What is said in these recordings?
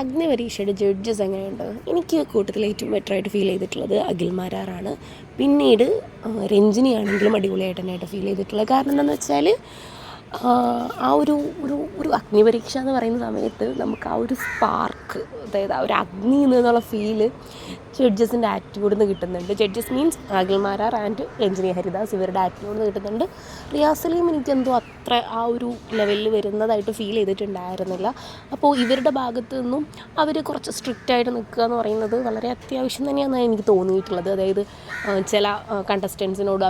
അഗ്നിപരീക്ഷയുടെ judges എങ്ങനെയുണ്ട്? എനിക്ക് കൂട്ടത്തിൽ ഏറ്റവും ബെറ്ററായിട്ട് ഫീൽ ചെയ്തിട്ടുള്ളത് അഖിൽ മാരാറാണ്. പിന്നീട് രഞ്ജിനിയാണെങ്കിലും അടിപൊളിയായിട്ട് തന്നെയായിട്ട് ഫീൽ ചെയ്തിട്ടുള്ളത്. കാരണം എന്താണെന്ന് വെച്ചാൽ ആ ഒരു ഒരു ഒരു അഗ്നിപരീക്ഷ എന്ന് പറയുന്ന സമയത്ത് നമുക്ക് ആ ഒരു സ്പാർക്ക്, അതായത് ആ ഒരു അഗ്നി എന്നുള്ള ഫീല് ജഡ്ജസിൻ്റെ ആറ്റിറ്റ്യൂഡിൽ നിന്ന് കിട്ടുന്നുണ്ട്. Judges means Akhil Marar and Ranjini Haridas, ഇവരുടെ ആറ്റിറ്റ്യൂഡിൽ നിന്ന് കിട്ടുന്നുണ്ട്. റിയാസ് സലീം എനിക്കെന്തോ അത്ര ആ ഒരു ലെവലിൽ വരുന്നതായിട്ട് ഫീൽ ചെയ്തിട്ടുണ്ടായിരുന്നില്ല. അപ്പോൾ ഇവരുടെ ഭാഗത്തു നിന്നും അവർ കുറച്ച് സ്ട്രിക്റ്റായിട്ട് നിൽക്കുക എന്ന് പറയുന്നത് വളരെ അത്യാവശ്യം തന്നെയാണെന്നാണ് എനിക്ക് തോന്നിയിട്ടുള്ളത്. അതായത് ചില കണ്ടസ്റ്റൻസിനോട്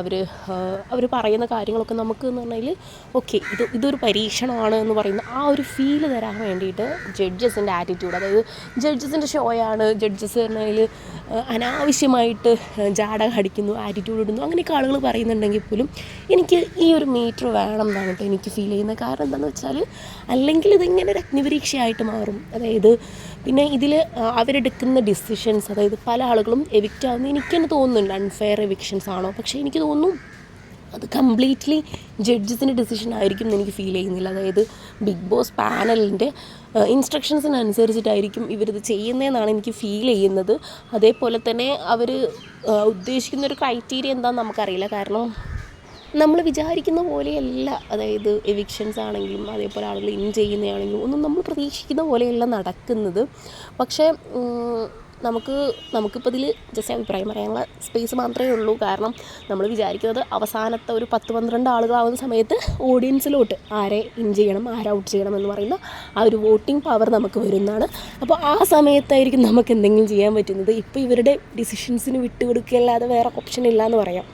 അവർ പറയുന്ന കാര്യങ്ങളൊക്കെ നമുക്ക് എന്ന് പറഞ്ഞാൽ ഓക്കെ ഇതൊരു പരീക്ഷണമാണ് എന്ന് പറയുന്ന ആ ഒരു ഫീല് തരാൻ വേണ്ടിയിട്ട് ജഡ്ജസിൻ്റെ ആറ്റിറ്റ്യൂഡ്, അതായത് ജഡ്ജസിൻ്റെ ഷോയാണ്, ജഡ്ജസ് പറഞ്ഞാൽ അനാവശ്യമായിട്ട് ജാട കടിക്കുന്നു, ആറ്റിറ്റ്യൂഡ് ഇടുന്നു, അങ്ങനെയൊക്കെ ആളുകൾ പറയുന്നുണ്ടെങ്കിൽ പോലും എനിക്ക് ഈ ഒരു മീറ്റർ വേണം എന്നാണ് കേട്ടോ എനിക്ക് ഫീൽ ചെയ്യുന്നത്. കാരണം എന്താണെന്ന് വെച്ചാൽ അല്ലെങ്കിൽ ഇതിങ്ങനെ ഒരു അഗ്നിപരീക്ഷയായിട്ട് മാറും. അതായത് പിന്നെ ഇതിൽ അവരെടുക്കുന്ന ഡിസിഷൻസ്, അതായത് പല ആളുകളും എവിക്റ്റ് ആകുന്നത് എനിക്ക് തന്നെ തോന്നുന്നുണ്ട് അൺഫെയർ എവിക്ഷൻസ് ആണോ, പക്ഷേ എനിക്ക് തോന്നുന്നു അത് കംപ്ലീറ്റ്ലി ജഡ്ജസിൻ്റെ ഡിസിഷൻ ആയിരിക്കും എന്ന് എനിക്ക് ഫീൽ ചെയ്യുന്നില്ല. അതായത് ബിഗ് ബോസ് പാനലിൻ്റെ ഇൻസ്ട്രക്ഷൻസിനനുസരിച്ചിട്ടായിരിക്കും ഇവരിത് ചെയ്യുന്നതെന്നാണ് എനിക്ക് ഫീൽ ചെയ്യുന്നത്. അതേപോലെ തന്നെ അവർ ഉദ്ദേശിക്കുന്നൊരു ക്രൈറ്റീരിയ എന്താണെന്ന് നമുക്കറിയില്ല. കാരണം നമ്മൾ വിചാരിക്കുന്ന പോലെയല്ല, അതായത് എവിക്ഷൻസ് ആണെങ്കിലും അതേപോലെ ആളുകൾ ചെയ്യുന്നതാണെങ്കിലും ഒന്നും നമ്മൾ പ്രതീക്ഷിക്കുന്ന പോലെയല്ല നടക്കുന്നത്. പക്ഷേ നമുക്കിപ്പോൾ ഇതിൽ ജസ്റ്റ് അഭിപ്രായം പറയാനുള്ള സ്പേസ് മാത്രമേ ഉള്ളൂ. കാരണം നമ്മൾ വിചാരിക്കുന്നത് അവസാനത്തെ ഒരു 10-12 ആളുകളാവുന്ന സമയത്ത് ഓഡിയൻസിലോട്ട് ആരെ ചെയ്യണം, ആരെ ഔട്ട് ചെയ്യണം എന്ന് പറയുന്ന ആ ഒരു വോട്ടിംഗ് പവർ നമുക്ക് വരുന്നതാണ്. അപ്പോൾ ആ സമയത്തായിരിക്കും നമുക്ക് എന്തെങ്കിലും ചെയ്യാൻ പറ്റുന്നത്. ഇപ്പോൾ ഇവരുടെ ഡിസിഷൻസിന് വിട്ടുകൊടുക്കുകയല്ലാതെ വേറെ ഓപ്ഷൻ ഇല്ല എന്ന് പറയാം.